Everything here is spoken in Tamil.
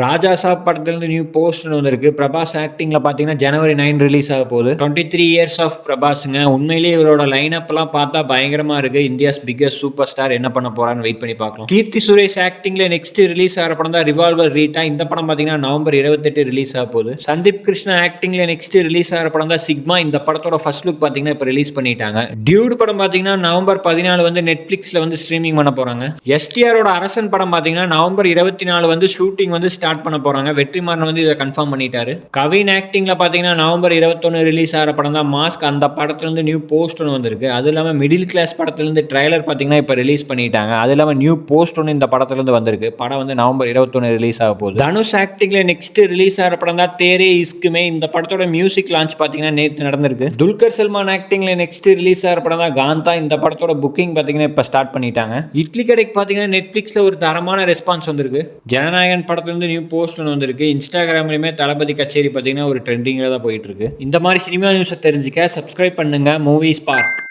ராஜா சாப் படத்துலேருந்து நியூ போஸ்டர் வந்திருக்கு. பிரபாஸ் ஆக்டிங்ல பார்த்தீங்கன்னா ஜனவரி 9 ரிலீஸ் ஆக போகுது. 23 இயர்ஸ் ஆஃப் பிரபாஸுங்க. உண்மையிலேயே இவரோட லைனப் எல்லாம் பார்த்தா பயங்கரமா இருக்கு. இந்தியாஸ் பிக்கஸ்ட் சூப்பர் ஸ்டார் என்ன பண்ண போறான்னு வெயிட் பண்ணி பார்க்கலாம். கீர்த்தி சுரேஷ் ஆக்டிங்ல நெக்ஸ்ட் ரிலீஸ் ஆகிற படம் தான் ரிவால்வர் ரீட்டா. இந்த படம் பார்த்தீங்கன்னா நவம்பர் 28 ரிலீஸ் ஆக போகுது. சந்தீப் கிருஷ்ணா ஆக்டிங்ல நெக்ஸ்ட் ரிலீஸ் ஆகிற படம் தான் சிக்மா. இந்த படத்தோட ஃபர்ஸ்ட் லுக் பார்த்தீங்கன்னா இப்போ ரிலீஸ் பண்ணிட்டாங்க. டியூட் படம் பார்த்தீங்கன்னா நவம்பர் 14 வந்து நெட்ஃபிளிக்ஸ்ல வந்து ஸ்ட்ரீமிங் பண்ண போறாங்க. எஸ்டிஆரோட அரசன் படம் பார்த்தீங்கன்னா நவம்பர் 24 வந்து ஷூட்டிங் வந்து ஸ்டார்ட் பண்ண போறாங்க. வெற்றிமாறன் வந்து இதை கன்ஃபார்ம் பண்ணிட்டாரு. கவின் ஆக்டிங்ல பாத்தீங்கன்னா நவம்பர் 21 ரிலீஸ் ஆகிற படம் தான் மாஸ்க். அந்த படத்துல இருந்து நியூ போஸ்ட் ஒன்று வந்திருக்கு. அது இல்லாம மிடில் கிளாஸ் படத்துல இருந்து ட்ரைலர் பாத்தீங்கன்னா இப்ப ரிலீஸ் பண்ணிட்டாங்க. அது இல்லாம நியூ போஸ்ட் ஒன்று இந்த படத்துல இருந்து வந்திருக்கு. படம் வந்து நவம்பர் 21 ரிலீஸ் ஆக போகுது. தனுஷ் ஆக்டிங்ல நெக்ஸ்ட் ரிலீஸ் ஆகிற படம் தான் தேரே இஸ்குமே. இந்த படத்தோட மியூசிக் லான்ச் பாத்தீங்கன்னா நேற்று நடந்திருக்கு. துல்கர் சல்மான் ஆக்டிங்ல நெக்ஸ்ட் ரிலீஸ் ஆகிற படம் தான் காந்தா. இந்த படத்தோட புக்கிங் பாத்தீங்கன்னா இப்ப ஸ்டார்ட் பண்ணிட்டாங்க. இட்லி கடைக்கு பாத்தீங்கன்னா நெட்ஃபிளிக்ஸ்ல ஒரு தரமான ரெஸ்பான்ஸ் வந்திருக்கு. ஜனநாயகன் படத்துல இருந்து நியூ போஸ்ட் ஒன்று வந்திருக்கு. இன்ஸ்டாகிராம்லயுமே தளபதி கச்சேரி பார்த்தீங்கன்னா ஒரு ட்ரெண்டிங்கில் தான் போயிட்டு இருக்கு. இந்த மாதிரி சினிமா நியூஸை தெரிஞ்சுக்க சப்ஸ்கிரைப் பண்ணுங்க மூவி ஸ்பார்க்.